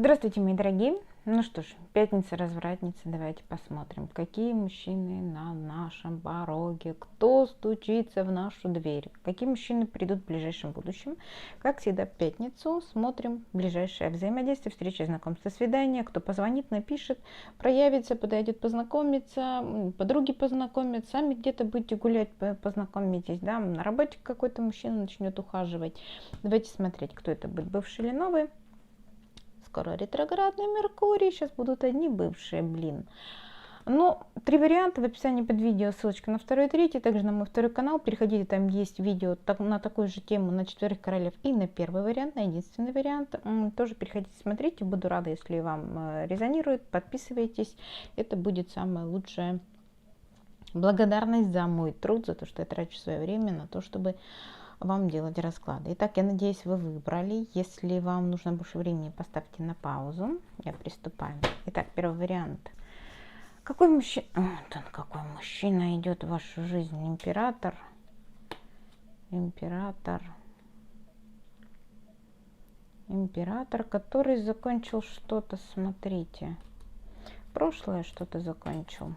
Здравствуйте, мои дорогие. Ну что ж, пятница, развратница. Давайте посмотрим, какие мужчины на нашем пороге, кто стучится в нашу дверь, какие мужчины придут в ближайшем будущем. Как всегда, в пятницу смотрим ближайшее взаимодействие, встреча, знакомство, свидание. Кто позвонит, напишет, проявится, подойдет познакомиться, подруги познакомят, сами где-то будете гулять, познакомитесь, да, на работе какой-то мужчина начнет ухаживать. Давайте смотреть, кто это будет, бывший или новый. Скоро ретроградный Меркурий, сейчас будут одни бывшие, Ну, 3 варианта в описании под видео, ссылочка на второй и третий, также на мой второй канал, переходите, там есть видео на такую же тему, на четверых королев и на первый вариант, на единственный вариант, тоже переходите, смотрите, буду рада, если вам резонирует, подписывайтесь, это будет самая лучшая благодарность за мой труд, за то, что я трачу свое время на то, чтобы вам делать расклады. Итак, я надеюсь, вы выбрали. Если вам нужно больше времени, поставьте на паузу. Я приступаю. Итак, первый вариант. Какой мужчина идет в вашу жизнь? Император. Император, который закончил что-то, смотрите. Прошлое что-то закончил.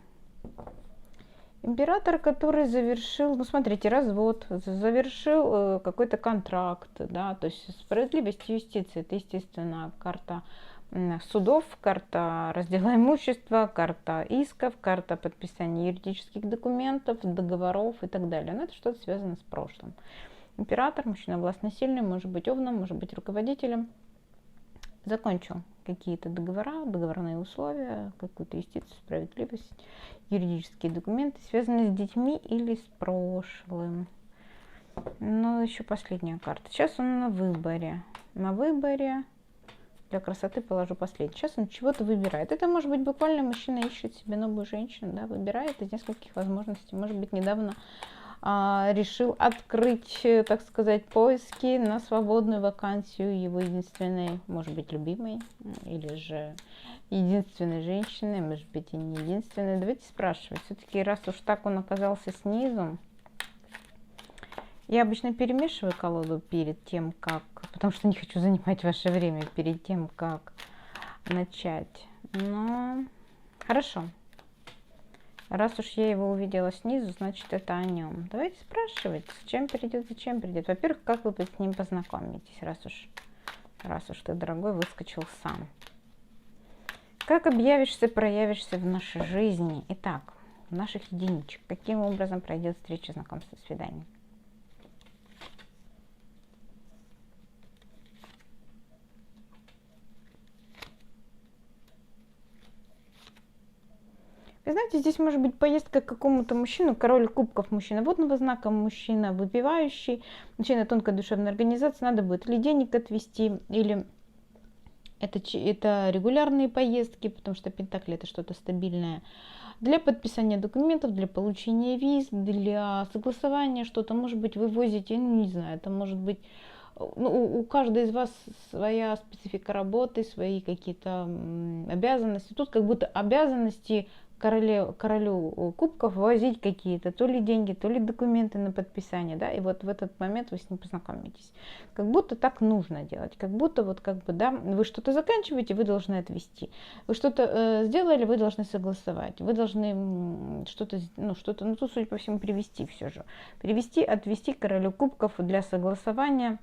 Император, который завершил, ну смотрите, развод, завершил какой-то контракт, да, то есть справедливость и юстиция, это, естественно, карта судов, карта раздела имущества, карта исков, карта подписания юридических документов, договоров и так далее. Но это что-то связано с прошлым. Император, мужчина властно-сильный, может быть овном, может быть руководителем, закончил какие-то договора, договорные условия, какую-то юстицию, справедливость, юридические документы, связанные с детьми или с прошлым. Ну, еще последняя карта. Сейчас он на выборе. На выборе. Для красоты положу последний. Сейчас он чего-то выбирает. Это может быть буквально мужчина ищет себе новую женщину, да, выбирает из нескольких возможностей. Может быть, недавно решил открыть, так сказать, поиски на свободную вакансию его единственной, может быть, любимой, или же единственной женщины, может быть, и не единственной. Давайте спрашивать. Все-таки, раз уж так он оказался снизу, я обычно перемешиваю колоду перед тем, как, потому что не хочу занимать ваше время, перед тем, как начать. Но хорошо. Раз уж я его увидела снизу, значит, это о нем. Давайте спрашивать, с чем придет, зачем придет. Во-первых, как вы с ним познакомитесь, раз уж ты, дорогой, выскочил сам. Как объявишься, проявишься в нашей жизни. Итак, в наших единичек. Каким образом пройдет встреча, знакомство, свидание? Вы знаете, здесь может быть поездка к какому-то мужчину, король кубков мужчина, водного знака мужчина, выпивающий, мужчина тонкой душевной организации, надо будет или денег отвести, или это регулярные поездки, потому что пентакли это что-то стабильное, для подписания документов, для получения виз, для согласования что-то, может быть, вы возите, ну не знаю, это может быть, ну, у каждой из вас своя специфика работы, свои какие-то обязанности, тут как будто обязанности королю кубков возить какие-то, то ли деньги, то ли документы на подписание, да, и вот в этот момент вы с ним познакомитесь. Как будто так нужно делать, как будто вот как бы, да, вы что-то заканчиваете, вы должны отвести. Вы что-то сделали, вы должны согласовать. Вы должны что-то, ну, тут, судя по всему, привести все же. Привести, отвести королю кубков для согласования.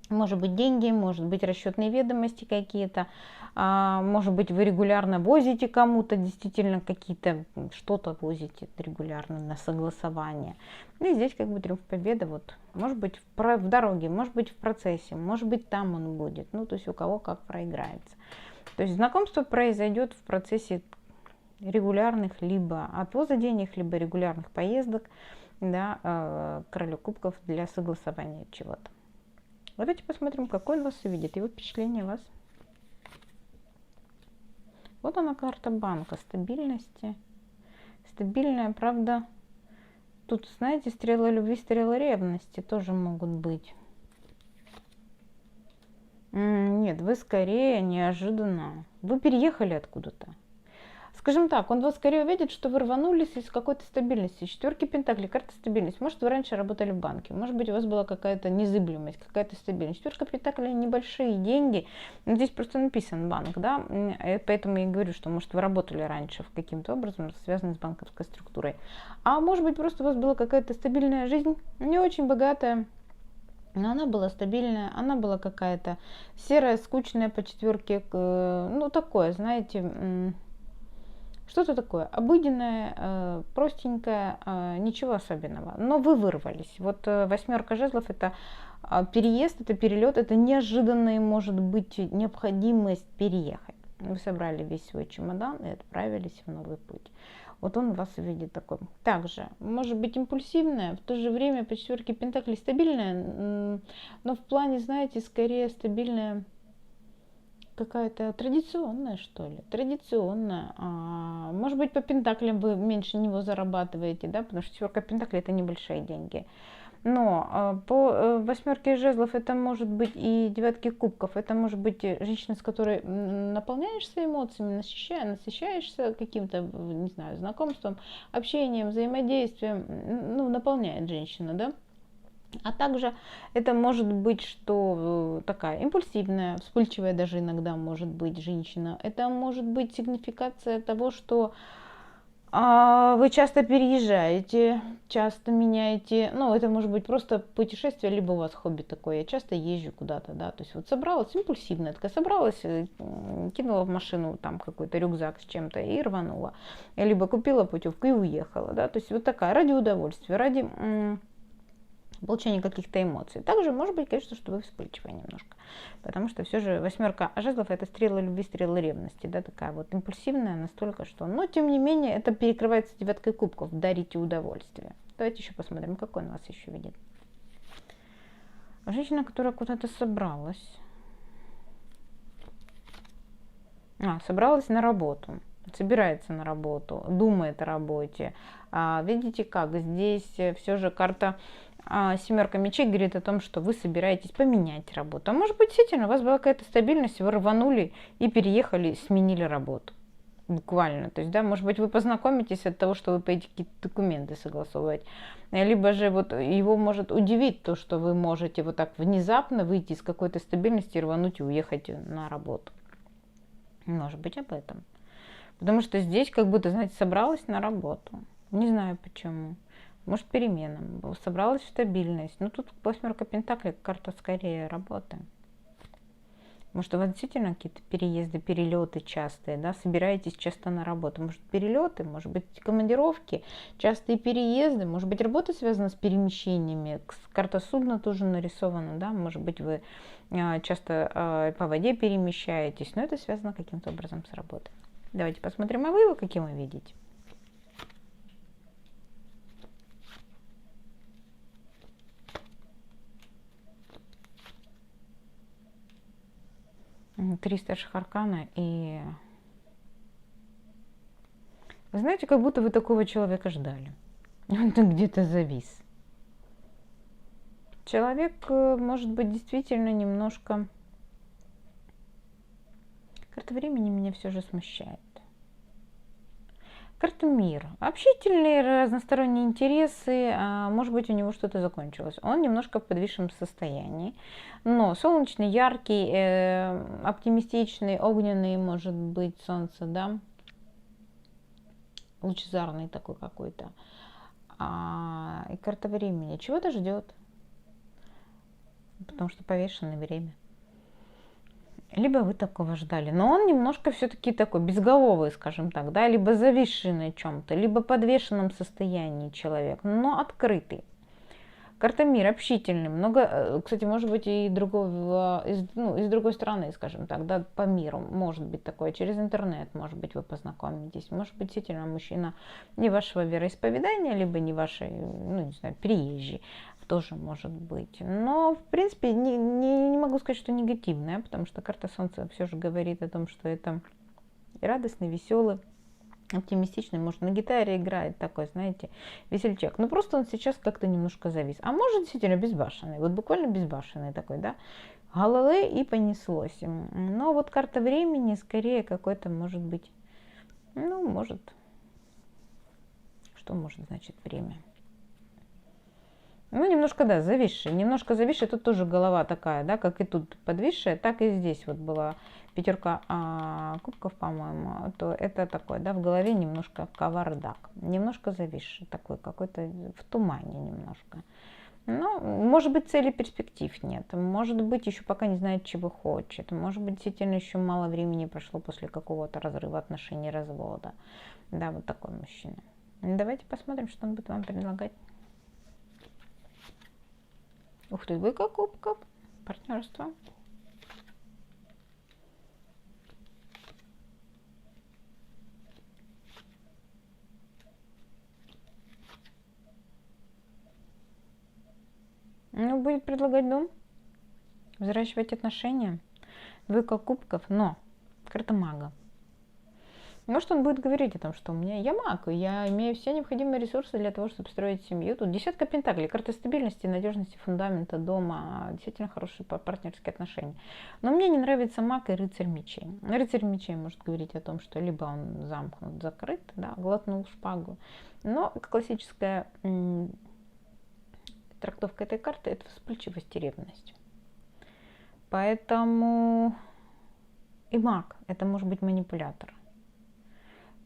Может быть, деньги, может быть, расчетные ведомости какие-то, может быть, вы регулярно возите кому-то, действительно какие-то, что-то возите регулярно на согласование. Ну и здесь как бы триумф победы, вот, может быть, в дороге, может быть, в процессе, может быть, там он будет, ну, то есть у кого как проиграется. То есть знакомство произойдет в процессе регулярных либо отвоза денег, либо регулярных поездок, да, королю кубков для согласования чего-то. Давайте посмотрим, какой он вас увидит, его впечатление о вас. Вот она, карта банка, стабильности. Стабильная, правда, тут, знаете, стрелы любви, стрелы ревности тоже могут быть. Нет, вы скорее неожиданно. Вы переехали откуда-то. Скажем так, он вас скорее увидит, что вы рванулись из какой-то стабильности. Четверки Пентаклей, карта стабильность. Может, вы раньше работали в банке, может быть, у вас была какая-то незыблемость, какая-то стабильность. Четверка Пентаклей небольшие деньги, но здесь просто написан банк, да, поэтому я говорю, что, может, вы работали раньше в каким-то образом, связанным с банковской структурой. А может быть, просто у вас была какая-то стабильная жизнь, не очень богатая, но она была стабильная, она была какая-то серая, скучная по четверке, ну, такое, знаете, что-то такое обыденное, простенькое, ничего особенного. Но вы вырвались. Вот восьмерка жезлов — это переезд, это перелет, это неожиданная, может быть, необходимость переехать. Вы собрали весь свой чемодан и отправились в новый путь. Вот он вас видит такой. Также, может быть, импульсивная, в то же время по четверке Пентаклей стабильная, но в плане, знаете, скорее стабильная, какая-то традиционная, что ли, традиционная. Может быть, по пентаклям вы меньше него зарабатываете, да, потому что четверка пентаклей — это небольшие деньги. Но по восьмерке жезлов это может быть и девятки кубков, это может быть женщина, с которой наполняешься эмоциями, насыщаешься каким-то, не знаю, знакомством, общением, взаимодействием, ну, наполняет женщина, да. А также это может быть, что такая импульсивная, вспыльчивая даже иногда может быть женщина. Это может быть сигнификация того, что вы часто переезжаете, часто меняете, ну, это может быть просто путешествие, либо у вас хобби такое, я часто езжу куда-то, да, то есть вот собралась, импульсивная такая, собралась, кинула в машину там какой-то рюкзак с чем-то и рванула, либо купила путевку и уехала, да, то есть вот такая, ради удовольствия, ради получения каких-то эмоций. Также может быть, конечно, что вы вспыльчивая немножко, потому что все же восьмерка жезлов — это стрела любви, стрела ревности, да, такая вот импульсивная настолько, что, но тем не менее это перекрывается девяткой кубков, дарите удовольствие. Давайте еще посмотрим, какой он вас еще видит. Женщина, которая куда-то собралась, собралась на работу, собирается на работу, думает о работе. Видите, как здесь все же карта семерка мечей говорит о том, что вы собираетесь поменять работу. А может быть, действительно, у вас была какая-то стабильность, вы рванули и переехали, сменили работу. Буквально. То есть, да, может быть, вы познакомитесь от того, что вы поедете какие-то документы согласовывать. Либо же вот его может удивить то, что вы можете вот так внезапно выйти из какой-то стабильности, рвануть и уехать на работу. Может быть, об этом. Потому что здесь как будто, знаете, собралась на работу. Не знаю почему. Может, перемена. Собралась в стабильность. Ну, тут восьмерка пентаклей, карта скорее работы. Может, у вас действительно какие-то переезды, перелеты частые, да, собираетесь часто на работу. Может, перелеты, может быть, командировки, частые переезды, может быть, работа связана с перемещениями. Карта судна тоже нарисована, да, может быть, вы часто по воде перемещаетесь, но это связано каким-то образом с работой. Давайте посмотрим, а вы его каким вы видите? Три старших аркана, и вы знаете, как будто вы такого человека ждали. Он где-то завис. Человек, может быть, действительно немножко... Карта времени меня все же смущает. Карта мир. Общительные, разносторонние интересы. Может быть, у него что-то закончилось. Он немножко в подвисшем состоянии. Но солнечный, яркий, оптимистичный, огненный, может быть, солнце, да. Лучезарный такой какой-то. И карта времени. Чего-то ждет. Потому что повешенное время. Либо вы такого ждали, но он немножко все-таки такой безголовый, скажем так, да, либо зависший на чем-то, либо подвешенном состоянии человек, но открытый. Карта мир, общительный, много, кстати, может быть и другого, из другой стороны, скажем так, да, по миру, может быть такое, через интернет, может быть, вы познакомитесь, может быть, действительно мужчина не вашего вероисповедания, либо не вашей, ну, не знаю, приезжий, тоже может быть. Но, в принципе, не могу сказать, что негативная, потому что карта Солнца все же говорит о том, что это радостный, веселый, оптимистичный, может, на гитаре играет такой, знаете, весельчак. Но просто он сейчас как-то немножко завис. А может, действительно, безбашенный, вот буквально безбашенный такой, да, галалей и понеслось. Но вот карта времени скорее какой-то, может быть, Ну, может, что может значить время? Ну, немножко, да, зависшая. Немножко зависшая, тут тоже голова такая, да, как и тут подвисшая, так и здесь вот была пятерка кубков, по-моему, то это такое, да, в голове немножко кавардак, немножко зависший такой, какой-то в тумане немножко. Ну, может быть, цели перспектив нет, может быть, еще пока не знает, чего хочет, может быть, действительно еще мало времени прошло после какого-то разрыва отношений, развода. Да, вот такой мужчина. Давайте посмотрим, что он будет вам предлагать. Ух ты, двойка кубков, партнерство. Ну, будет предлагать дом, взращивать отношения. Двойка кубков, но карта мага. Может, он будет говорить о том, что у меня я маг, я имею все необходимые ресурсы для того, чтобы строить семью. Тут десятка пентаклей, карта стабильности, надежности, фундамента, дома, действительно хорошие партнерские отношения. Но мне не нравится маг и рыцарь мечей. Рыцарь мечей может говорить о том, что либо он замкнут, закрыт, да, глотнул шпагу. Но классическая трактовка этой карты – это вспыльчивость и ревность. Поэтому и маг – это может быть манипулятор.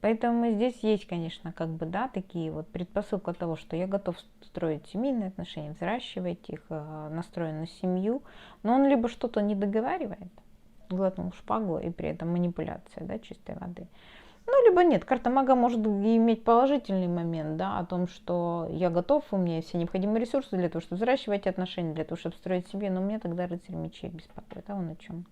Поэтому здесь есть, конечно, как бы, да, такие вот предпосылки того, что я готов строить семейные отношения, взращивать их, настроен на семью, но он либо что-то не договаривает, глотнул шпагу, и при этом манипуляция, да, чистой воды. Ну, либо нет. Карта мага может иметь положительный момент, да, о том, что я готов, у меня есть все необходимые ресурсы для того, чтобы взращивать отношения, для того, чтобы строить семью, но мне тогда рыцарь мечей беспокоит. А он о чем?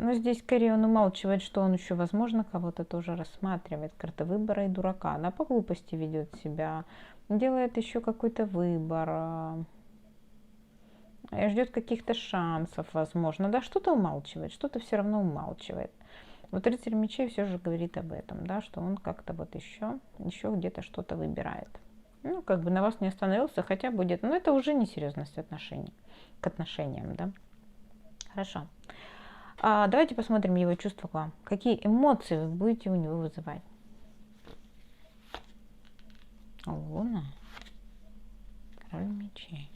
Но здесь скорее он умалчивает, что он еще, возможно, кого-то тоже рассматривает. Карта выбора и дурака. Она по глупости ведет себя, делает еще какой-то выбор, ждет каких-то шансов, возможно. Да, что-то умалчивает, что-то все равно умалчивает. Вот рыцарь мечей все же говорит об этом, да, что он как-то вот еще где-то что-то выбирает. Ну, как бы на вас не остановился, хотя будет, но это уже несерьезность отношений, к отношениям, да. Хорошо. Давайте посмотрим его чувства к вам. Какие эмоции вы будете у него вызывать? Луна. Король мечей.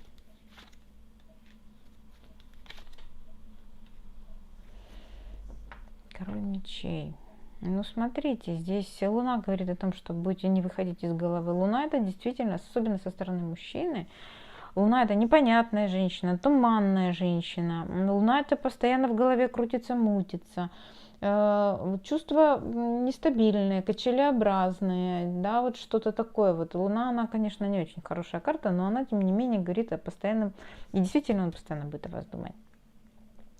Король мечей. Ну, смотрите, здесь Луна говорит о том, что будете не выходить из головы. Луна — это действительно, особенно со стороны мужчины, Луна — это непонятная женщина, туманная женщина. Луна — это постоянно в голове крутится, мутится. Чувства нестабильные, качелеобразные, да, вот что-то такое. Вот Луна, она, конечно, не очень хорошая карта, но она, тем не менее, говорит о постоянном, и действительно он постоянно будет о вас думать.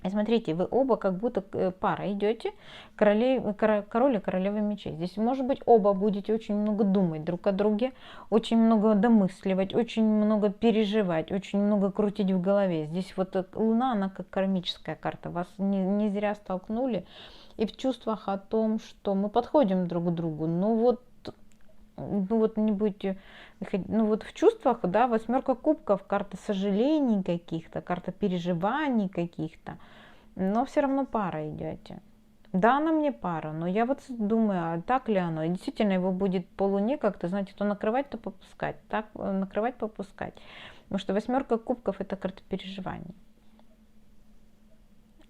И смотрите, вы оба как будто пара идете, король и королева мечей. Здесь, может быть, оба будете очень много думать друг о друге, очень много домысливать, очень много переживать, очень много крутить в голове. Здесь вот Луна, она как кармическая карта, вас не зря столкнули. И в чувствах о том, что мы подходим друг к другу, ну вот не будете, ну вот в чувствах, да, восьмерка кубков, карта сожалений каких-то, карта переживаний каких-то, но все равно пара идете. Да, она мне пара, но я вот думаю, а так ли оно? И действительно его будет по луне как-то, знаете, то накрывать, то попускать, так накрывать, попускать. Потому что восьмерка кубков — это карта переживаний.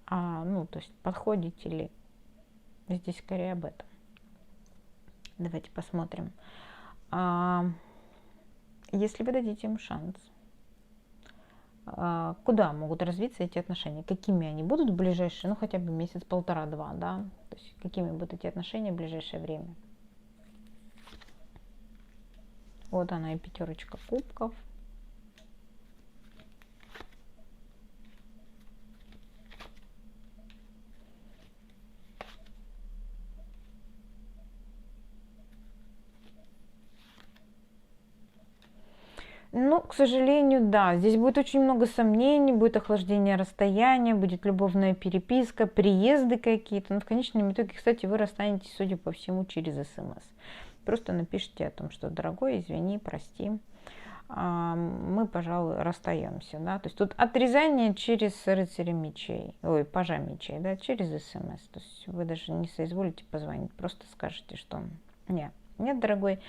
Ну, то есть подходите ли? Здесь скорее об этом. Давайте посмотрим. Если вы дадите им шанс, куда могут развиться эти отношения? Какими они будут в ближайшие, ну хотя бы месяц, полтора-два, да? То есть какими будут эти отношения в ближайшее время? Вот она и пятерочка кубков. Ну, к сожалению, да. Здесь будет очень много сомнений, будет охлаждение расстояния, будет любовная переписка, приезды какие-то. Но в конечном итоге, кстати, вы расстанетесь, судя по всему, через СМС. Просто напишите о том, что: дорогой, извини, прости. мы, пожалуй, расстаемся, да, то есть тут отрезание через рыцаря мечей, ой, пажа мечей, да, через СМС, то есть вы даже не соизволите позвонить, просто скажете, что нет, нет, дорогой,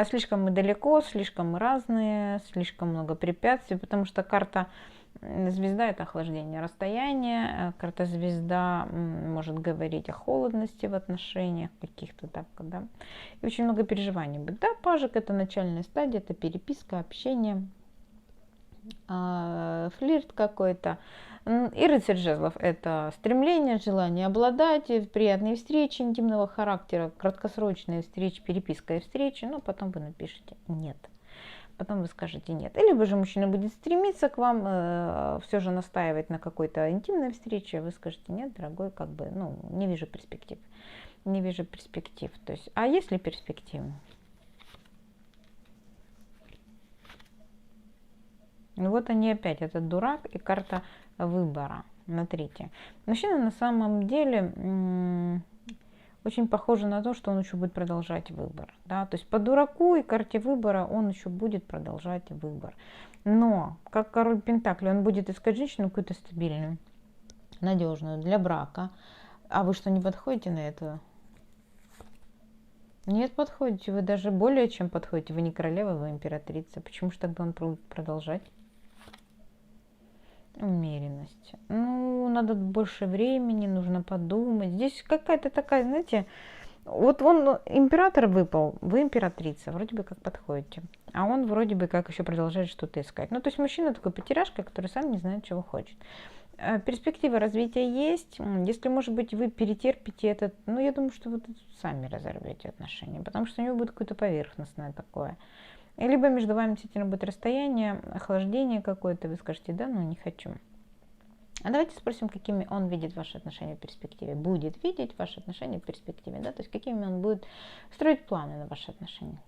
слишком мы далеко, слишком мы разные, слишком много препятствий, потому что карта звезда — это охлаждение расстояния, карта звезда может говорить о холодности в отношениях каких-то, так, да, и очень много переживаний будет. Да, пажик — это начальная стадия, это переписка, общение, флирт какой-то. И рыцарь жезлов — это стремление, желание обладать, приятные встречи интимного характера, краткосрочные встречи, переписка и встречи, но потом вы напишите «нет». Потом вы скажете нет. Или же мужчина будет стремиться к вам, все же настаивать на какой-то интимной встрече, вы скажете нет, дорогой, как бы, ну, не вижу перспектив. Не вижу перспектив. То есть, а есть ли перспективы? Ну вот они опять, этот дурак и карта выбора. Смотрите. Мужчина на самом деле очень похоже на то, что он еще будет продолжать выбор. Да? То есть по дураку и карте выбора он еще будет продолжать выбор. Но, как король Пентаклей, он будет искать женщину какую-то стабильную, надежную для брака. А вы что, не подходите на это? Нет, подходите. Вы даже более чем подходите. Вы не королева, вы императрица. Почему же тогда он будет продолжать? Умеренность. Ну, надо больше времени, нужно подумать. Здесь какая-то такая, знаете, вот он император выпал, вы императрица, вроде бы как подходите. А он вроде бы как еще продолжает что-то искать. Ну, то есть мужчина такой потеряшка, который сам не знает, чего хочет. Перспектива развития есть. Если, может быть, вы перетерпите этот, ну, я думаю, что вы сами разорвете отношения, потому что у него будет какое-то поверхностное такое. Либо между вами действительно будет расстояние, охлаждение какое-то, вы скажете, да, ну не хочу. А давайте спросим, какими он видит ваши отношения в перспективе. Будет видеть ваши отношения в перспективе, да, то есть какими он будет строить планы на ваши отношения.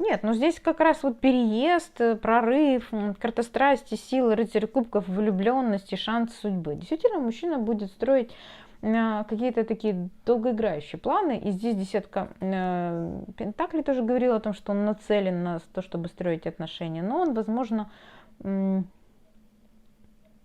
Нет, ну здесь как раз вот переезд, прорыв, карта страсти, силы, рыцарь кубков, влюбленности, шанс судьбы. Действительно, мужчина будет строить какие-то такие долгоиграющие планы. И здесь десятка пентаклей тоже говорила о том, что он нацелен на то, чтобы строить отношения. Но он, возможно,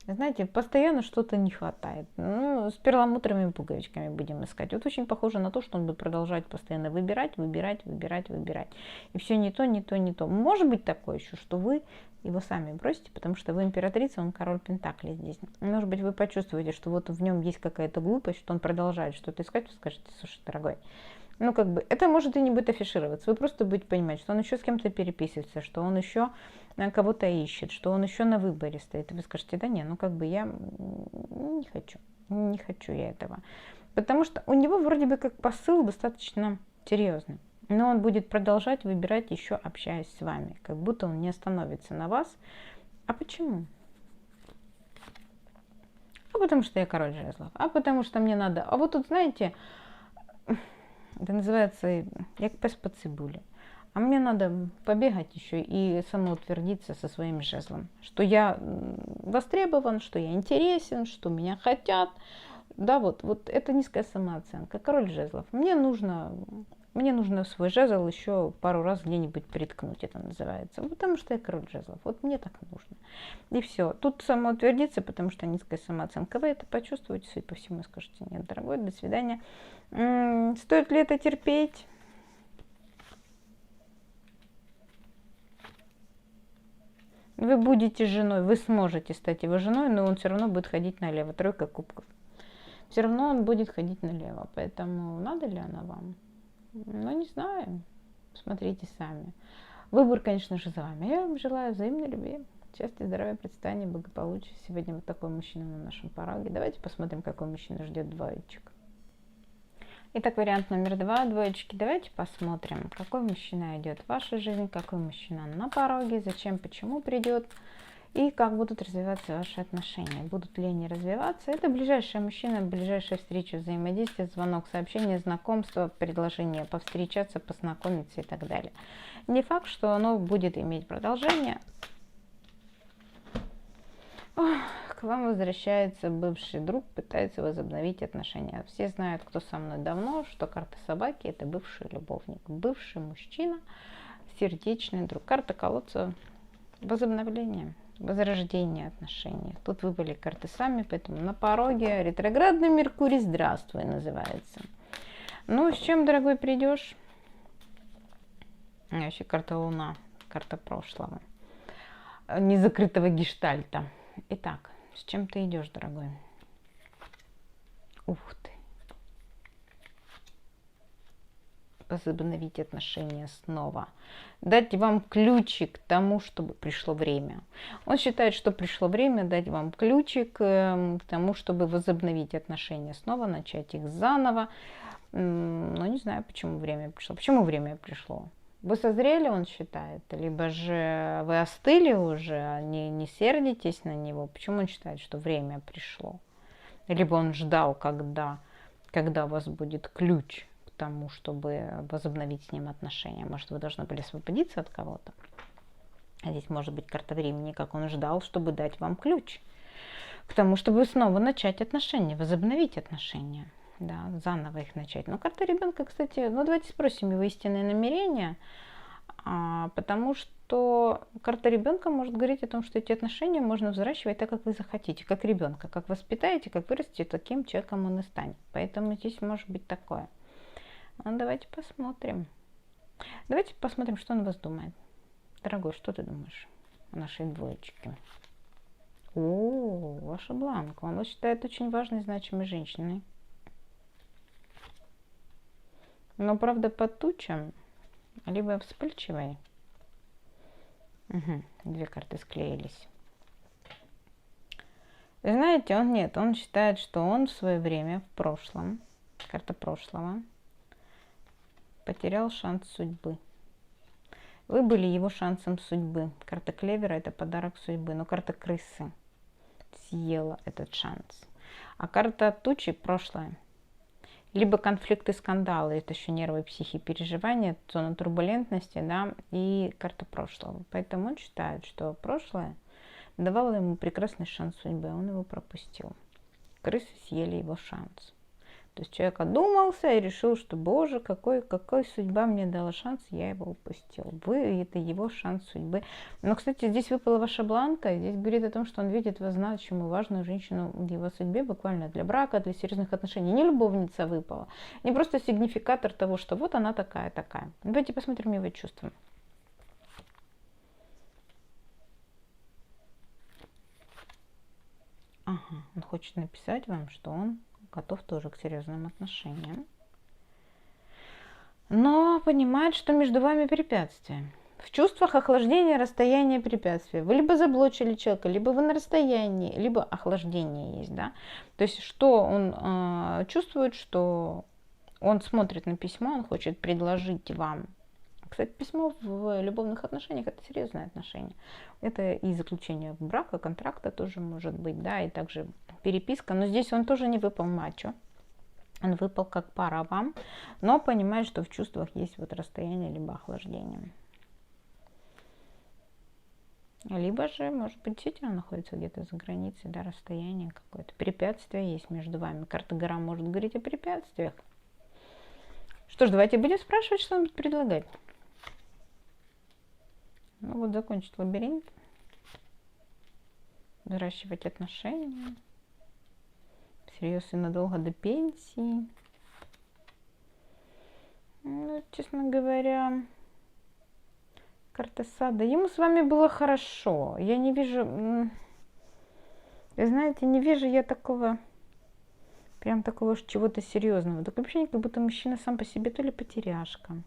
знаете, постоянно что-то не хватает. Ну, с перламутровыми пуговичками будем искать. Вот очень похоже на то, что он будет продолжать постоянно выбирать. И все не то, не то, не то. Может быть такое еще, что вы его сами бросите, потому что вы императрица, он король пентаклей здесь. Может быть, вы почувствуете, что вот в нем есть какая-то глупость, что он продолжает что-то искать, вы скажете, слушай, дорогой, ну, как бы, это может и не будет афишироваться. Вы просто будете понимать, что он еще с кем-то переписывается, что он еще кого-то ищет, что он еще на выборе стоит. И вы скажете, да не, ну, как бы я не хочу я этого. Потому что у него вроде бы как посыл достаточно серьезный. Но он будет продолжать выбирать, еще общаясь с вами. Как будто он не остановится на вас. А почему? А потому что я король жезлов. А потому что мне надо. А вот тут, знаете, это называется як пес по цибуле. А мне надо побегать еще и самоутвердиться со своим жезлом. Что я востребован, что я интересен, что меня хотят. Да, вот это низкая самооценка. Король жезлов. Мне нужно свой жезл еще пару раз где-нибудь приткнуть, это называется. Потому что я король жезлов. Вот мне так нужно. И все. Тут самоутвердиться, потому что низкая самооценка. Вы это почувствуете, судя по всему, скажете, нет, дорогой, до свидания. Стоит ли это терпеть? Вы будете женой, вы сможете стать его женой, но он все равно будет ходить налево. Тройка кубков. Все равно он будет ходить налево. Поэтому надо ли она вам? Ну, не знаю. Смотрите сами. Выбор, конечно же, за вами. Я вам желаю взаимной любви, счастья, здоровья, процветания, благополучия. Сегодня вот такой мужчина на нашем пороге. Давайте посмотрим, какой мужчина ждет двоечек. Итак, вариант номер 2, двоечки. Давайте посмотрим, какой мужчина идет в вашу жизнь, какой мужчина на пороге, зачем, почему придет и как будут развиваться ваши отношения. Будут ли они развиваться? Это ближайший мужчина, ближайшая встреча, взаимодействие, звонок, сообщение, знакомство, предложение повстречаться, познакомиться и так далее. Не факт, что оно будет иметь продолжение. Ох, вам возвращается бывший друг, пытается возобновить отношения. Все знают, кто со мной давно, что карта собаки – это бывший любовник, бывший мужчина, сердечный друг. Карта колодца – возобновление, возрождение отношений. Тут выпали карты сами, поэтому на пороге ретроградный Меркурий «Здравствуй» называется. Ну, с чем, дорогой, придешь? Вообще карта Луна, карта прошлого, незакрытого гештальта. Итак, с чем ты идешь, дорогой? Ух ты. Возобновить отношения снова. Дать вам ключик к тому, чтобы пришло время. Он считает, что пришло время дать вам ключик к тому, чтобы возобновить отношения снова, начать их заново. Но не знаю, почему время пришло. Почему время пришло? Вы созрели, он считает, либо же вы остыли уже, не сердитесь на него. Почему он считает, что время пришло? Либо он ждал, когда у вас будет ключ к тому, чтобы возобновить с ним отношения. Может, вы должны были освободиться от кого-то. А здесь может быть карта времени, как он ждал, чтобы дать вам ключ к тому, чтобы снова начать отношения, возобновить отношения. Да, заново их начать. Но карта ребенка, кстати, ну давайте спросим его истинные намерения, потому что карта ребенка может говорить о том, что эти отношения можно взращивать так, как вы захотите, как ребенка, как воспитаете, как вырастете, таким человеком он и станет. Поэтому здесь может быть такое. Ну, давайте посмотрим. Давайте посмотрим, что он о вас думает. Дорогой, что ты думаешь о нашей двоечке? О, ваша бланка. Он вас считает очень важной, значимой женщиной. Но, правда, под тучем, либо вспыльчивой. Угу, две карты склеились. Знаете, он считает, что он в свое время, в прошлом, карта прошлого, потерял шанс судьбы. Вы были его шансом судьбы. Карта клевера – это подарок судьбы, но карта крысы съела этот шанс. А карта тучи – прошлое. Либо конфликты, скандалы, это еще нервы, психи, переживания, зона турбулентности, да, и карта прошлого. Поэтому он считает, что прошлое давало ему прекрасный шанс судьбы, а он его пропустил. Крысы съели его шанс. То есть человек одумался и решил, что, боже, какой судьба мне дала шанс, я его упустил. Это его шанс судьбы. Но, кстати, здесь выпала ваша бланка, здесь говорит о том, что он видит вас значимую, важную женщину в его судьбе, буквально для брака, для серьезных отношений. Не любовница выпала, не просто сигнификатор того, что вот она такая. Давайте посмотрим его чувства. Ага, он хочет написать вам, что он готов тоже к серьезным отношениям, но понимает, что между вами препятствия. В чувствах охлаждения, расстояния, препятствия. Вы либо заблочили человека, либо вы на расстоянии, либо охлаждение есть, да. То есть, что он чувствует, что он смотрит на письмо, он хочет предложить вам. Кстати, письмо в любовных отношениях – это серьезные отношения. Это и заключение брака, контракта тоже может быть, да, и также переписка. Но здесь он тоже не выпал мачо. Он выпал как пара вам, но понимает, что в чувствах есть вот расстояние, либо охлаждение. Либо же, может быть, действительно находится где-то за границей, да, расстояние какое-то. Препятствие есть между вами. Карта гора может говорить о препятствиях. Что ж, давайте будем спрашивать, что он будет предлагать. Ну вот, закончить лабиринт. Взращивать отношения. Всерьез и надолго до пенсии. Ну, честно говоря, карта сада. Ему с вами было хорошо. Я не вижу, знаете, не вижу я такого, прям такого чего-то серьезного. Такое ощущение, как будто мужчина сам по себе то ли потеряшка.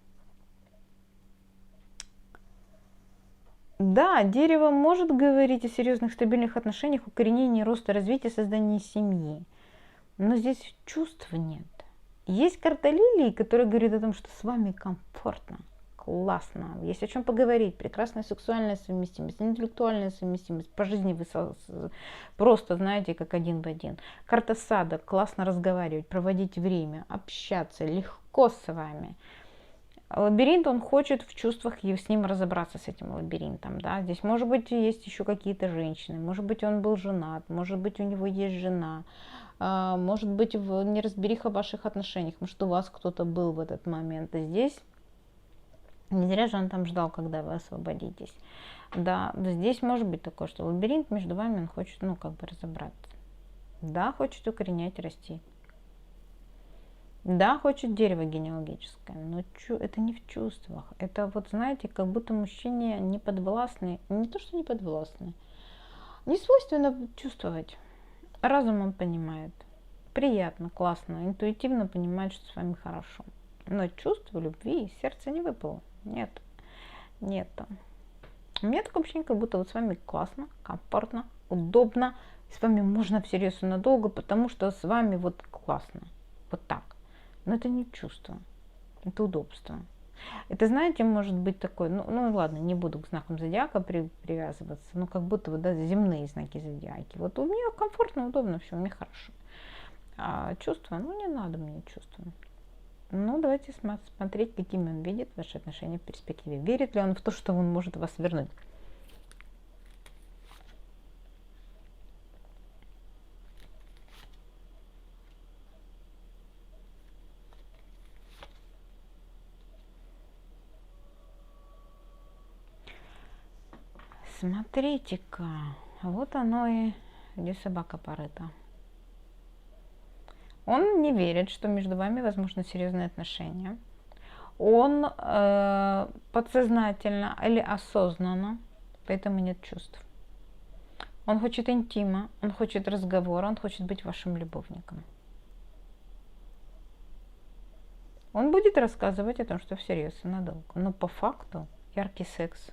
Да, дерево может говорить о серьезных стабильных отношениях, укоренении, роста, развития, создании семьи. Но здесь чувств нет. Есть карта лилии, которая говорит о том, что с вами комфортно, классно, есть о чем поговорить, прекрасная сексуальная совместимость, интеллектуальная совместимость, по жизни вы просто знаете, как один в один. Карта сада, классно разговаривать, проводить время, общаться, легко с вами. Лабиринт, он хочет в чувствах и с ним разобраться, с этим лабиринтом, да. Здесь, может быть, есть еще какие-то женщины, может быть, он был женат, может быть, у него есть жена, может быть, неразбериха в ваших отношениях, может, у вас кто-то был в этот момент. И здесь не зря же он там ждал, когда вы освободитесь. Да, здесь может быть такое, что лабиринт между вами, он хочет, ну, как бы разобраться. Да, хочет укоренять, расти. Да, хочет дерево генеалогическое, но это не в чувствах. Это вот, знаете, как будто мужчине не подвластны, не то, что не подвластны, не свойственно чувствовать. Разум он понимает. Приятно, классно, интуитивно понимает, что с вами хорошо. Но чувство любви из сердца не выпало. Нет, нет. У меня такое ощущение, как будто вот с вами классно, комфортно, удобно. С вами можно всерьез и надолго, потому что с вами вот классно. Вот так. Но это не чувство, это удобство. Это, знаете, может быть такое, ну ладно, не буду к знакам зодиака привязываться, но как будто вот, да, земные знаки зодиаки. Вот у меня комфортно, удобно, все, мне хорошо. А чувства, ну не надо мне чувства. Ну, давайте смотреть, какими он видит ваши отношения в перспективе. Верит ли он в то, что он может вас вернуть? Смотрите-ка, вот оно и где собака порыта. Он не верит, что между вами возможны серьезные отношения. Он подсознательно или осознанно, поэтому нет чувств. Он хочет интима, он хочет разговора, он хочет быть вашим любовником. Он будет рассказывать о том, что всерьез и надолго. Но по факту яркий секс,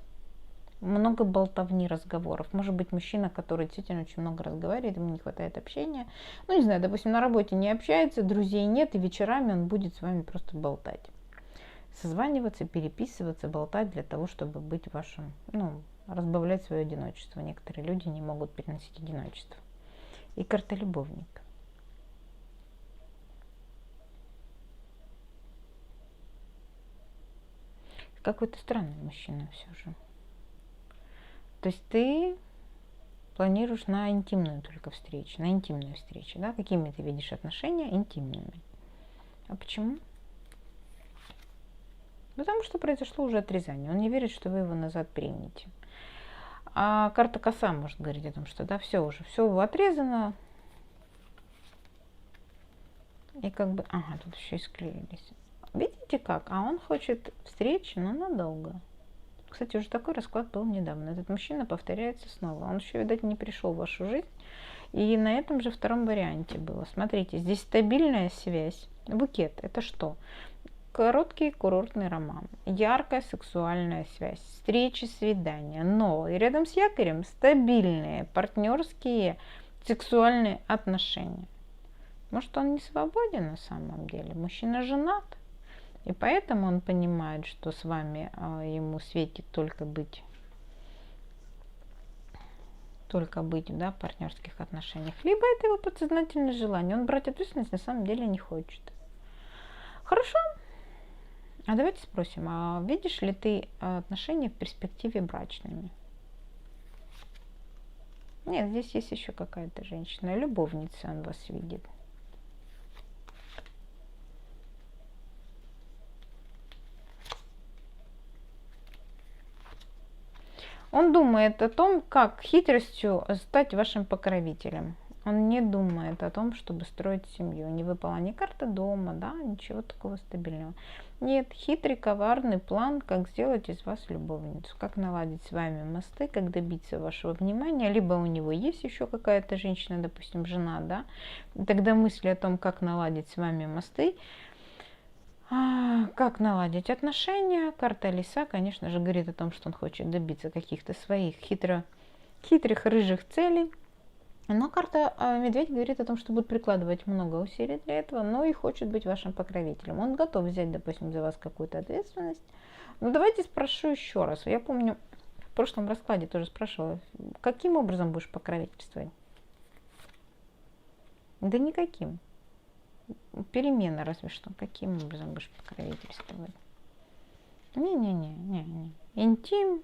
много болтовни, разговоров. Может быть, мужчина, который действительно очень много разговаривает, ему не хватает общения. Ну, не знаю, допустим, на работе не общается, друзей нет, и вечерами он будет с вами просто болтать. Созваниваться, переписываться, болтать для того, чтобы быть вашим, ну, разбавлять свое одиночество. Некоторые люди не могут переносить одиночество. И карта любовника. Какой-то странный мужчина все же. То есть ты планируешь на интимную только встречу, на интимную встречу, да? Какими ты видишь отношения? Интимными. А почему? Потому что произошло уже отрезание. Он не верит, что вы его назад примете. А карта коса может говорить о том, что да, все уже, все отрезано. И как бы, ага, тут еще и склеились. Видите как? А он хочет встречи, но надолго. Кстати, уже такой расклад был недавно. Этот мужчина повторяется снова. Он еще, видать, не пришел в вашу жизнь. И на этом же втором варианте было. Смотрите, здесь стабильная связь. Букет. Это что? Короткий курортный роман. Яркая сексуальная связь. Встречи, свидания. Но и рядом с якорем стабильные партнерские сексуальные отношения. Может, он не свободен на самом деле? Мужчина женат. И поэтому он понимает, что с вами ему светит только быть, да, в партнерских отношениях. Либо это его подсознательное желание. Он брать ответственность на самом деле не хочет. Хорошо. А давайте спросим, а видишь ли ты отношения в перспективе брачными? Нет, здесь есть еще какая-то женщина. Любовница он вас видит. Он думает о том, как хитростью стать вашим покровителем. Он не думает о том, чтобы строить семью. Не выпала ни карта дома, да, ничего такого стабильного. Нет, хитрый, коварный план, как сделать из вас любовницу, как наладить с вами мосты, как добиться вашего внимания. Либо у него есть еще какая-то женщина, допустим, жена, да, тогда мысли о том, как наладить с вами мосты, как наладить отношения? Карта Лиса, конечно же, говорит о том, что он хочет добиться каких-то своих хитрых рыжих целей. Но карта Медведь говорит о том, что будет прикладывать много усилий для этого, но и хочет быть вашим покровителем. Он готов взять, допустим, за вас какую-то ответственность. Но давайте спрошу еще раз. Я помню, в прошлом раскладе тоже спрашивала, каким образом будешь покровительствовать? Да никаким. Перемена разве что. Каким образом будешь покровительствовать? Не-не-не. Интим.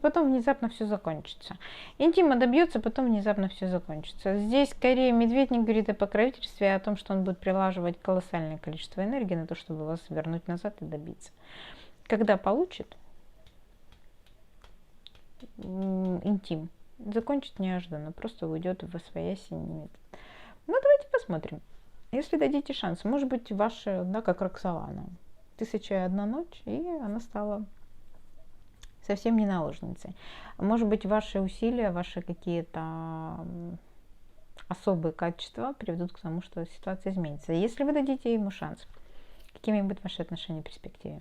Потом внезапно все закончится. Интима добьется, потом внезапно все закончится. Здесь скорее медведь не говорит о покровительстве, а о том, что он будет прилаживать колоссальное количество энергии на то, чтобы вас вернуть назад и добиться. Когда получит интим, закончит неожиданно, просто уйдет в освояси. Ну, давайте посмотрим. Если дадите шанс, может быть, ваша, да, как Роксолана, 1001 ночь, и она стала совсем не наложницей. Может быть, ваши усилия, ваши какие-то особые качества приведут к тому, что ситуация изменится. Если вы дадите ему шанс, какими будут ваши отношения в перспективе?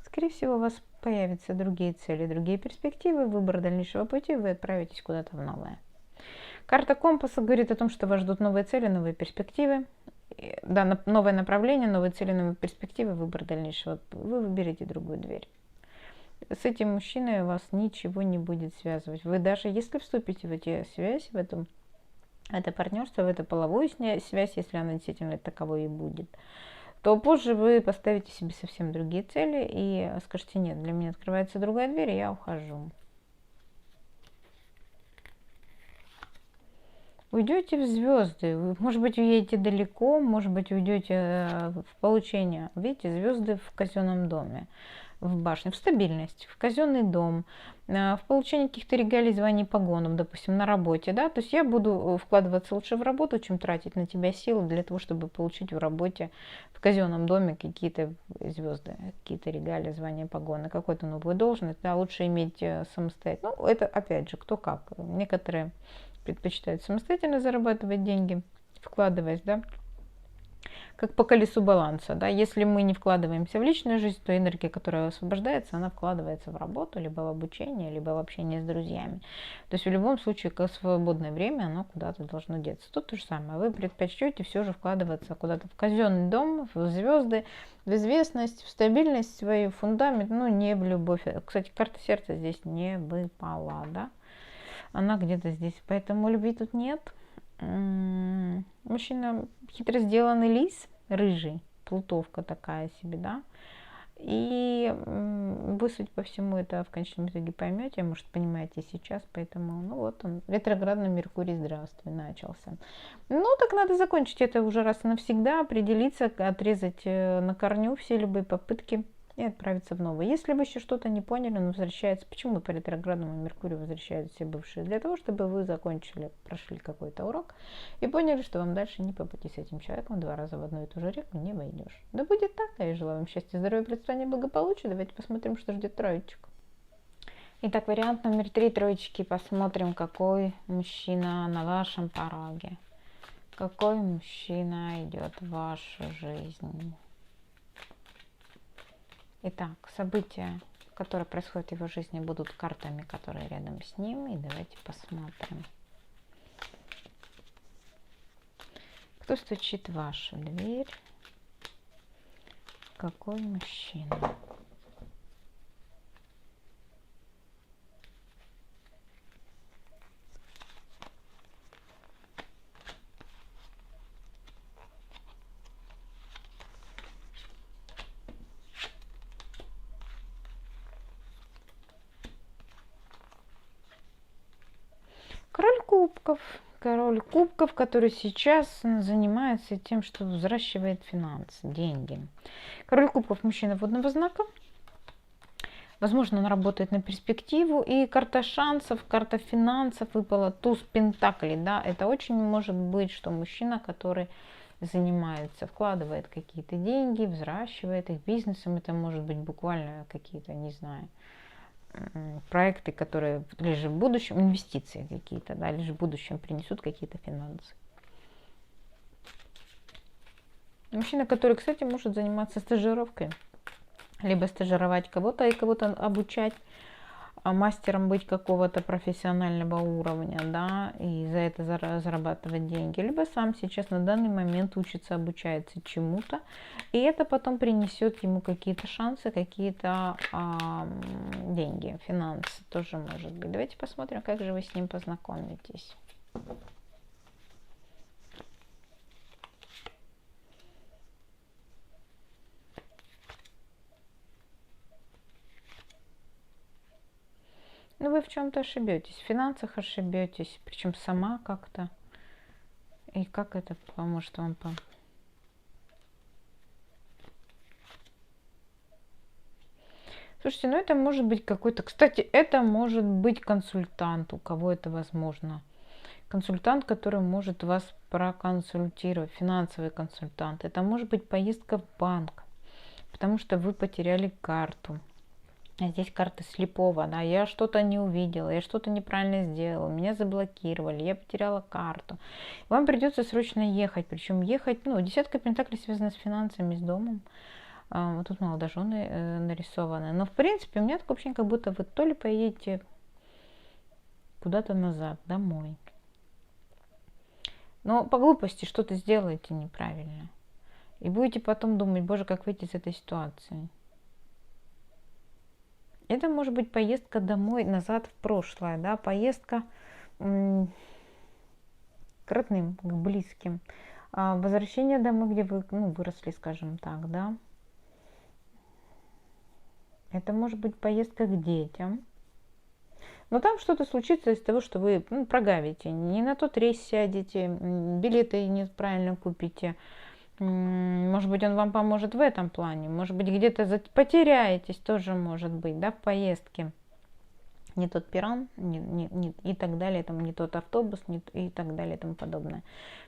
Скорее всего, у вас появятся другие цели, другие перспективы, выбор дальнейшего пути, вы отправитесь куда-то в новое. Карта компаса говорит о том, что вас ждут новые цели, новые перспективы. Да, новое направление, новые цели, новые перспективы, выбор дальнейшего. Вы выберете другую дверь. С этим мужчиной вас ничего не будет связывать. Вы даже если вступите в эти связи, в это партнерство, в эту половую связь, если она действительно таковой и будет, то позже вы поставите себе совсем другие цели и скажете: нет, для меня открывается другая дверь, и я ухожу. Уйдете в звезды, вы, может быть, уедете далеко, может быть, уйдете в получение. Видите, звезды в казенном доме, в башне, в стабильность, в казенный дом, в получение каких-то регалий, званий, погонов, допустим, на работе, да, то есть я буду вкладываться лучше в работу, чем тратить на тебя силы для того, чтобы получить в работе, в казенном доме какие-то звезды, какие-то регалии, звания, погоны, какую-то новую должность, да, лучше иметь самостоятельно. Ну, это, опять же, кто как. Некоторые предпочитают самостоятельно зарабатывать деньги, вкладываясь, да, как по колесу баланса, да, если мы не вкладываемся в личную жизнь, то энергия, которая освобождается, она вкладывается в работу, либо в обучение, либо в общение с друзьями. То есть в любом случае, как свободное время, оно куда-то должно деться. Тут то же самое. Вы предпочтете все же вкладываться куда-то в казенный дом, в звезды, в известность, в стабильность свою, фундамент, ну, не в любовь. Кстати, карта сердца здесь не выпала, да. Она где-то здесь, поэтому любви тут нет. Мужчина хитро сделанный лис, рыжий, плутовка такая себе, да. И вы, судя по всему, это в конечном итоге поймете, может, понимаете сейчас, поэтому, ну вот он, ретроградный Меркурий, здравствуй, начался. Ну, так надо закончить это уже раз и навсегда, определиться, отрезать на корню все любые попытки и отправиться в новое. Если вы еще что-то не поняли, он возвращается. Почему по ретроградному Меркурию возвращаются все бывшие? Для того, чтобы вы закончили, прошли какой-то урок и поняли, что вам дальше не по пути с этим человеком, 2 раза в одну и ту же реку не войдешь. Да будет так, я желаю вам счастья, здоровья, процветания, благополучия. Давайте посмотрим, что ждет троечек. Итак, вариант номер 3 троечки. Посмотрим, какой мужчина на вашем пороге. Какой мужчина идет в вашу жизнь. Итак, события, которые происходят в его жизни, будут картами, которые рядом с ним. И давайте посмотрим. Кто стучит в вашу дверь? Какой мужчина? Король кубков, который сейчас занимается тем, что взращивает финансы, деньги. Король кубков мужчина водного знака. Возможно, он работает на перспективу. И карта шансов, карта финансов выпала. Туз пентаклей. Да? Это очень может быть, что мужчина, который занимается, вкладывает какие-то деньги, взращивает их бизнесом. Это может быть буквально какие-то, не знаю, проекты, которые лишь в будущем, инвестиции какие-то, да, лишь в будущем принесут какие-то финансы. Мужчина, который, кстати, может заниматься стажировкой, либо стажировать кого-то и кого-то обучать. мастером быть какого-то профессионального уровня, да, и за это зарабатывать деньги, либо сам сейчас на данный момент учится, обучается чему-то, и это потом принесет ему какие-то шансы, какие-то деньги, финансы тоже может быть. Давайте посмотрим, как же вы с ним познакомитесь. Ну, вы в чем-то ошибетесь, в финансах ошибетесь, причем сама как-то. И как это поможет вам? Слушайте, ну это может быть какой-то... Кстати, это может быть консультант, у кого это возможно. Консультант, который может вас проконсультировать, финансовый консультант. Это может быть поездка в банк, потому что вы потеряли карту. А здесь карта слепого, да, я что-то не увидела, я что-то неправильно сделала, меня заблокировали, я потеряла карту. Вам придется срочно ехать, причем ехать, ну, десятка пентаклей связана с финансами, с домом. Вот тут молодожены нарисованы. Но, в принципе, у меня такое ощущение, как будто вы то ли поедете куда-то назад, домой. Но по глупости что-то сделаете неправильно. И будете потом думать, боже, как выйти из этой ситуации. Это может быть поездка домой, назад в прошлое, да, поездка к родным, к близким. Возвращение домой, где вы, ну, выросли, скажем так, да. Это может быть поездка к детям. Но там что-то случится из того, что вы прогавите, не на тот рейс сядете, билеты неправильно купите. Может быть, он вам поможет в этом плане. Может быть, где-то потеряетесь, тоже может быть, да, в поездке. Не тот перрон, и так далее, там, не тот автобус, и так далее, и тому подобное.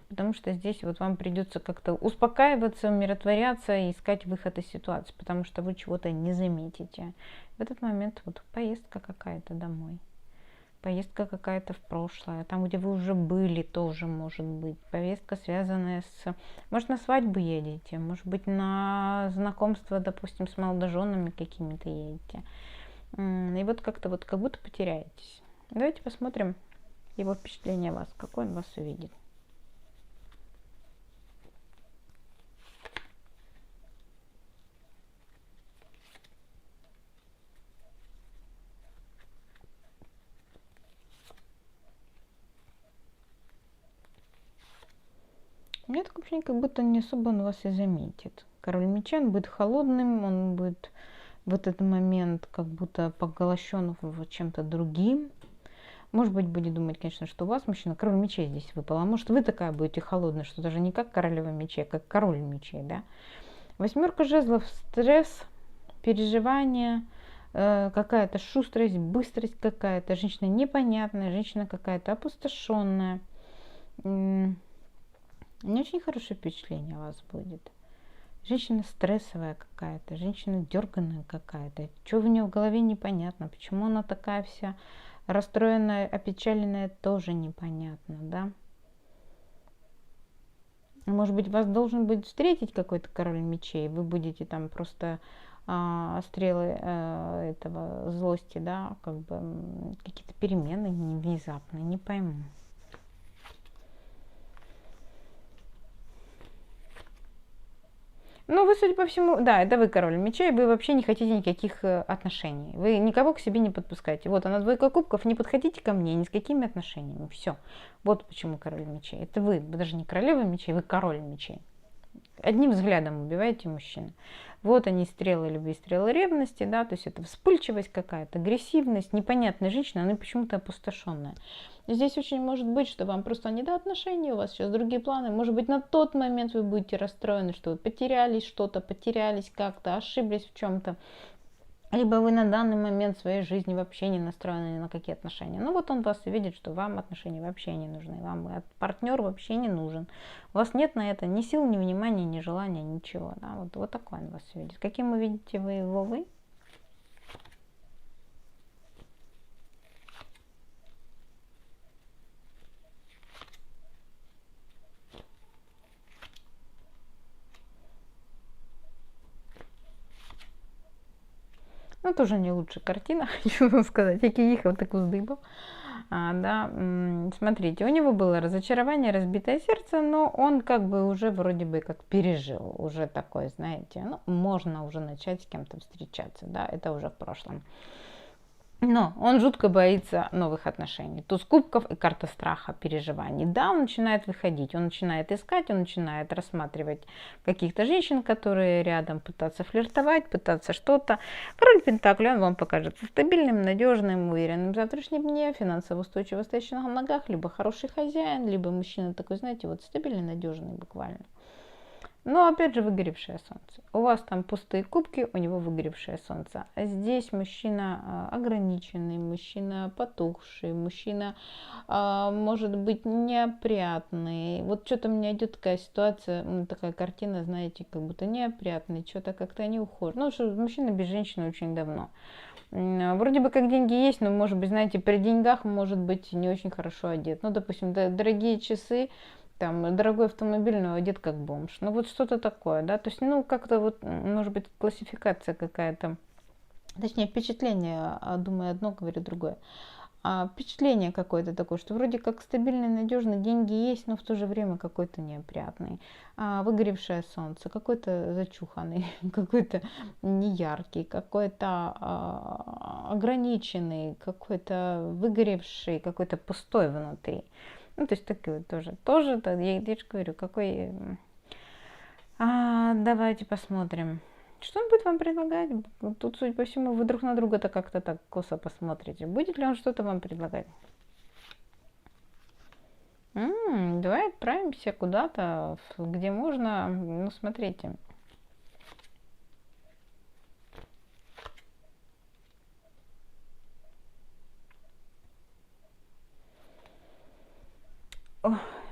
Потому что здесь вот вам придется как-то успокаиваться, умиротворяться и искать выход из ситуации, потому что вы чего-то не заметите. В этот момент вот поездка какая-то домой. Поездка какая-то в прошлое, там, где вы уже были, тоже может быть. Повестка, связанная с... Может, на свадьбу едете, может быть, на знакомство, допустим, с молодоженами какими-то едете. И вот как-то вот как будто потеряетесь. Давайте посмотрим его впечатление о вас, какой он вас увидит. У меня такое ощущение, как будто не особо он вас и заметит. Король меча, он будет холодным, он будет в этот момент как будто поглощен чем-то другим. Может быть, будет думать, конечно, что у вас мужчина, король мечей здесь выпал. А может, вы такая будете холодная, что даже не как королева мечей, а как король мечей, да? Восьмерка жезлов, стресс, переживания, какая-то шустрость, быстрость какая-то, женщина непонятная, женщина какая-то опустошенная. Не очень хорошее впечатление у вас будет. Женщина стрессовая какая-то, женщина дерганная какая-то. Что в нее в голове непонятно. Почему она такая вся расстроенная, опечаленная, тоже непонятно, да? Может быть, вас должен будет встретить какой-то король мечей. Вы будете там просто стрелы этого злости, да, как бы какие-то перемены внезапные, не пойму. Ну, вы, судя по всему, да, это вы король мечей, вы вообще не хотите никаких отношений. Вы никого к себе не подпускаете. Вот она, двойка кубков, не подходите ко мне ни с какими отношениями. Все. Вот почему король мечей. Это вы даже не королева мечей, вы король мечей. Одним взглядом убиваете мужчину. Вот они, стрелы любви, стрелы ревности, да, то есть это вспыльчивость какая-то, агрессивность, непонятная женщина, она почему-то опустошенная. Здесь очень может быть, что вам просто не до отношений, у вас сейчас другие планы. Может быть, на тот момент вы будете расстроены, что вы потерялись что-то, потерялись как-то, ошиблись в чем-то. Либо вы на данный момент в своей жизни вообще не настроены ни на какие отношения. Ну вот он вас видит, что вам отношения вообще не нужны. Вам партнер вообще не нужен. У вас нет на это ни сил, ни внимания, ни желания, ничего. Да? Вот такой он вас видит. Каким вы видите вы его вы? Ну, Ну, тоже не лучшая картина, хочу вам сказать. Який їхав, так уздибав. Да, смотрите, у него было разочарование, разбитое сердце, но он как бы уже вроде бы как пережил, уже такой, знаете, ну, можно уже начать с кем-то встречаться, да, это уже в прошлом. Но он жутко боится новых отношений. Туз кубков и карта страха, переживаний. Да, он начинает выходить, он начинает искать, он начинает рассматривать каких-то женщин, которые рядом, пытаться флиртовать, пытаться что-то. Король Пентаклей, он вам покажется стабильным, надежным, уверенным в завтрашнем дне, финансово устойчиво стоящим на ногах, либо хороший хозяин, либо мужчина такой, знаете, вот стабильный, надежный буквально. Но опять же выгоревшее солнце. У вас там пустые кубки, у него выгоревшее солнце. А здесь мужчина ограниченный, мужчина потухший, мужчина может быть неопрятный. Вот что-то у меня идет такая ситуация, такая картина, знаете, как будто неопрятный, что-то как-то не ухожен. Ну, что мужчина без женщины очень давно. Вроде бы как деньги есть, но, может быть, знаете, при деньгах может быть не очень хорошо одет. Ну, допустим, дорогие часы, там, дорогой автомобиль, но одет как бомж. Ну, вот что-то такое, да, то есть, ну, как-то вот, может быть, классификация какая-то, точнее, впечатление, думаю одно, говорю другое. Впечатление какое-то такое, что вроде как стабильный, надежный, деньги есть, но в то же время какой-то неопрятный, выгоревшее солнце, какой-то зачуханный, какой-то неяркий, какой-то ограниченный, какой-то выгоревший, какой-то пустой внутри. Ну, то есть такой тоже, я же говорю, какой... давайте посмотрим. Что он будет вам предлагать? Тут, судя по всему, вы друг на друга-то как-то так косо посмотрите. Будет ли он что-то вам предлагать? Давай отправимся куда-то, где можно. Ну, смотрите.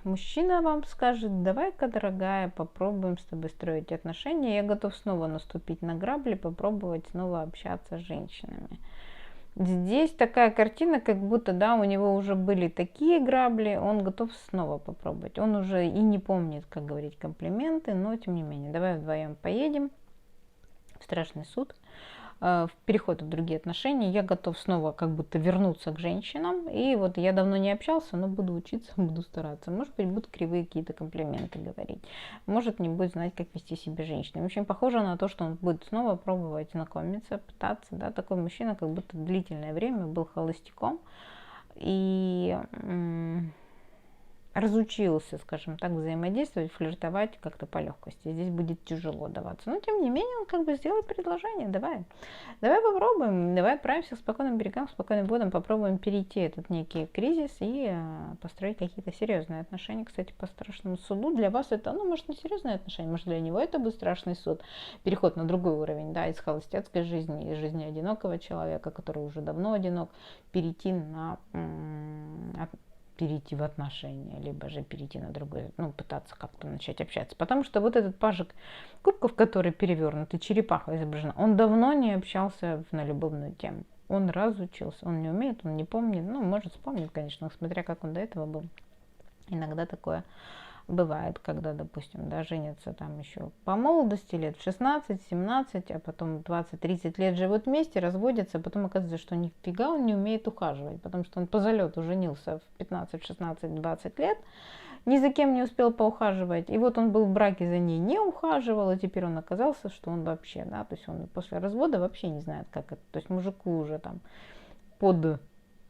Мужчина вам скажет: давай-ка, дорогая, попробуем с тобой строить отношения. Я готов снова наступить на грабли, попробовать снова общаться с женщинами. Здесь такая картина, как будто, да, у него уже были такие грабли, он готов снова попробовать. Он уже и не помнит, как говорить комплименты, но тем не менее. Давай вдвоем поедем в страшный суд, в переход в другие отношения. Я готов снова как будто вернуться к женщинам. И вот я давно не общался, но буду учиться, буду стараться. Может быть, будут кривые какие-то комплименты говорить. Может, не будет знать, как вести себя женщиной. Очень похоже на то, что он будет снова пробовать знакомиться, пытаться. Да? Такой мужчина как будто длительное время был холостяком. И разучился, скажем так, взаимодействовать, флиртовать как-то по легкости. Здесь будет тяжело даваться. Но, тем не менее, он как бы сделает предложение. Давай попробуем, давай отправимся к спокойным берегам, к спокойным водам, попробуем перейти этот некий кризис и построить какие-то серьезные отношения. Кстати, по страшному суду для вас это, ну, может, не серьезные отношения, может, для него это будет страшный суд. Переход на другой уровень, да, из холостяцкой жизни, из жизни одинокого человека, который уже давно одинок, перейти в отношения, либо же перейти на другой, ну, пытаться как-то начать общаться. Потому что вот этот пажик кубков, который перевернут, и черепаха изображена, он давно не общался на любовную тему. Он разучился, он не умеет, он не помнит, ну, может, вспомнит, конечно, смотря как он до этого был. Иногда такое бывает, когда, допустим, да, женятся там еще по молодости, лет в 16-17, а потом 20-30 лет живут вместе, разводятся, а потом оказывается, что нифига он не умеет ухаживать, потому что он по залету женился в 15, 16, 20 лет, ни за кем не успел поухаживать, и вот он был в браке, за ней не ухаживал, и теперь он оказался, что он вообще, да, то есть он после развода вообще не знает, как это, то есть мужику уже там под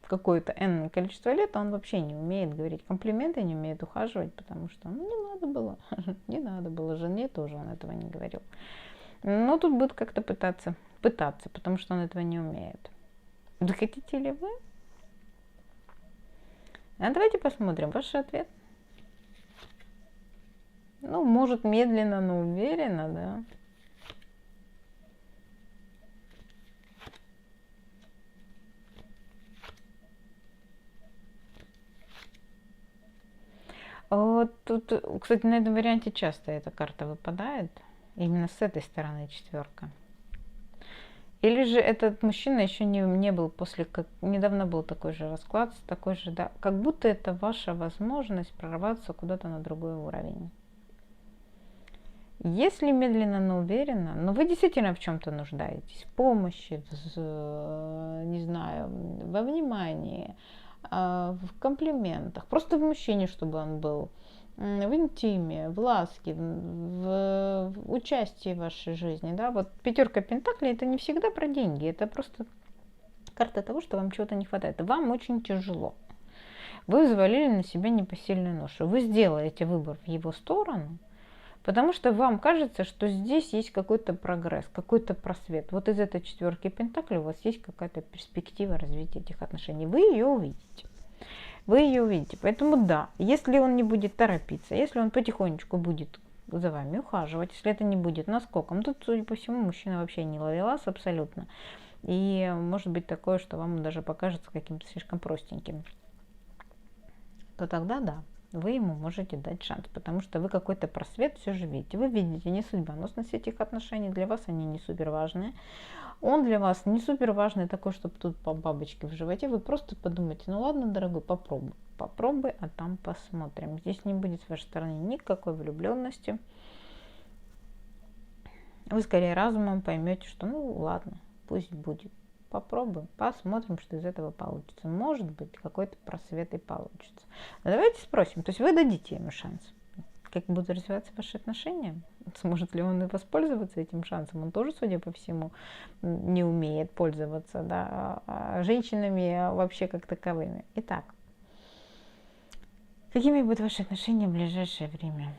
какое-то энное количество лет, он вообще не умеет говорить комплименты, не умеет ухаживать, потому что не надо было, жене тоже он этого не говорил. Но тут будет как-то пытаться, потому что он этого не умеет. Захотите ли вы? Давайте посмотрим ваш ответ. Ну, может, медленно, но уверенно, да. Вот тут, кстати, на этом варианте часто эта карта выпадает. Именно с этой стороны четверка. Или же этот мужчина еще не был недавно был такой же расклад, такой же, да, как будто это ваша возможность прорваться куда-то на другой уровень. Если медленно, но уверенно, но вы действительно в чем-то нуждаетесь, в помощи, не знаю, во внимании, в комплиментах, просто в мужчине, чтобы он был, в интиме, в ласке, в участии в вашей жизни. Да? Вот пятерка пентаклей это не всегда про деньги, это просто карта того, что вам чего-то не хватает. Вам очень тяжело. Вы взвалили на себя непосильную ношу. Вы сделаете выбор в его сторону, потому что вам кажется, что здесь есть какой-то прогресс, какой-то просвет. Вот из этой четверки пентаклей у вас есть какая-то перспектива развития этих отношений. Вы ее увидите. Вы ее увидите. Поэтому да, если он не будет торопиться, если он потихонечку будет за вами ухаживать, если это не будет наскоком, тут, судя по всему, мужчина вообще не ловелас абсолютно. И может быть такое, что вам даже покажется каким-то слишком простеньким. То тогда да, вы ему можете дать шанс, потому что вы какой-то просвет все же видите. Вы видите не судьбоносность этих отношений, для вас они не супер важные. Он для вас не супер важный такой, чтобы тут по бабочке в животе. Вы просто подумайте, ну ладно, дорогой, попробуй. Попробуй, а там посмотрим. Здесь не будет с вашей стороны никакой влюбленности. Вы скорее разумом поймете, что ну ладно, пусть будет. Попробуем, посмотрим, что из этого получится. Может быть, какой-то просвет и получится. Но давайте спросим, то есть вы дадите ему шанс? Как будут развиваться ваши отношения? Сможет ли он и воспользоваться этим шансом? Он тоже, судя по всему, не умеет пользоваться, да, женщинами вообще как таковыми. Итак, какими будут ваши отношения в ближайшее время?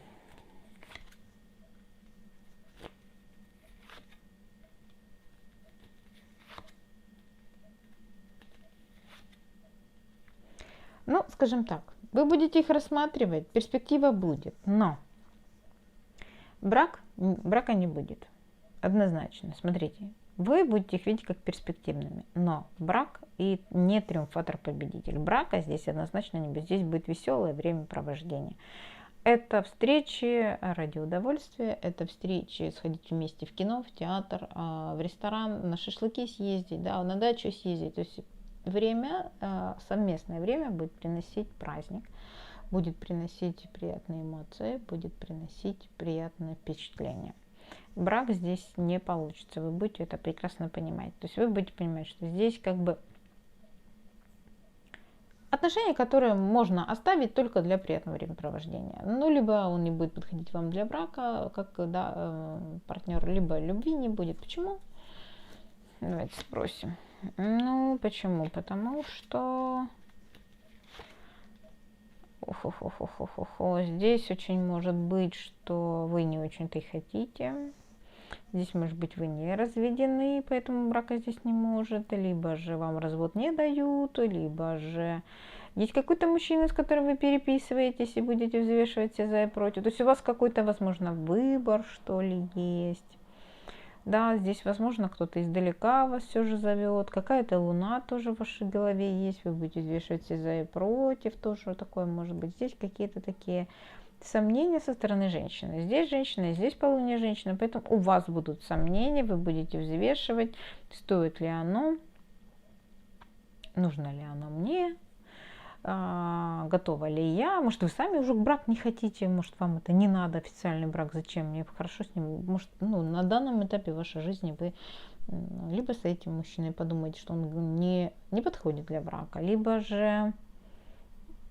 Ну, скажем так, вы будете их рассматривать, перспектива будет, но брака не будет. Однозначно, смотрите, вы будете их видеть как перспективными, но брак и не триумфатор-победитель. Брака здесь однозначно не будет, здесь будет веселое времяпровождение. Это встречи ради удовольствия, это встречи сходить вместе в кино, в театр, в ресторан, на шашлыки съездить, да, на дачу съездить. То есть время, совместное время будет приносить праздник, будет приносить приятные эмоции, будет приносить приятное впечатление. Брак здесь не получится, вы будете это прекрасно понимать. То есть вы будете понимать, что здесь как бы отношения, которые можно оставить только для приятного времяпровождения. Ну, либо он не будет подходить вам для брака, как да, партнер, либо любви не будет. Почему? Давайте спросим. Ну, почему? Потому что здесь очень может быть, что вы не очень-то и хотите. Здесь, может быть, вы не разведены, поэтому брака здесь не может. Либо же вам развод не дают, либо же есть какой-то мужчина, с которым вы переписываетесь и будете взвешивать все за и против. То есть у вас какой-то, возможно, выбор, что ли, есть. Да, здесь, возможно, кто-то издалека вас все же зовет, какая-то луна тоже в вашей голове есть, вы будете взвешивать все за и против, тоже такое может быть. Здесь какие-то такие сомнения со стороны женщины. Здесь женщина, здесь полунья женщина, поэтому у вас будут сомнения, вы будете взвешивать, стоит ли оно, нужно ли оно мне, готова ли я, может, вы сами уже брак не хотите, может, вам это не надо, официальный брак, зачем мне хорошо с ним, может, ну, на данном этапе вашей жизни вы либо с этим мужчиной подумаете, что он не подходит для брака, либо же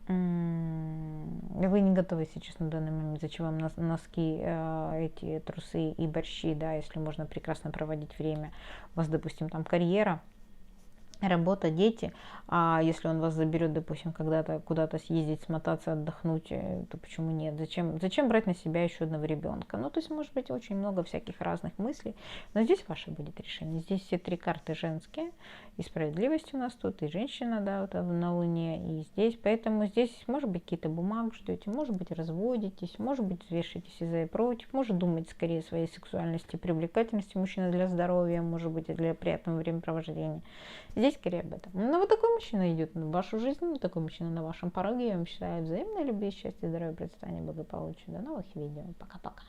вы не готовы сейчас на данный момент, зачем вам носки, эти трусы и борщи, да, если можно прекрасно проводить время, у вас, допустим, там карьера, работа, дети, а если он вас заберет, допустим, когда-то куда-то съездить, смотаться, отдохнуть, то почему нет? Зачем брать на себя еще одного ребенка? Ну, то есть, может быть, очень много всяких разных мыслей, но здесь ваше будет решение. Здесь все три карты женские, и справедливость у нас тут, и женщина, да, вот на Луне, и здесь, поэтому здесь, может быть, какие-то бумаги ждете, может быть, разводитесь, может быть, взвешиваетесь и за и против, может думать скорее о своей сексуальности, привлекательности мужчины для здоровья, может быть, и для приятного времяпровождения. Здесь скорее об этом. Но вот такой мужчина идет в вашу жизнь, вот такой мужчина на вашем пороге. Я вам считаю взаимной любви, счастья, здоровья, процветания, благополучия. До новых видео. Пока-пока.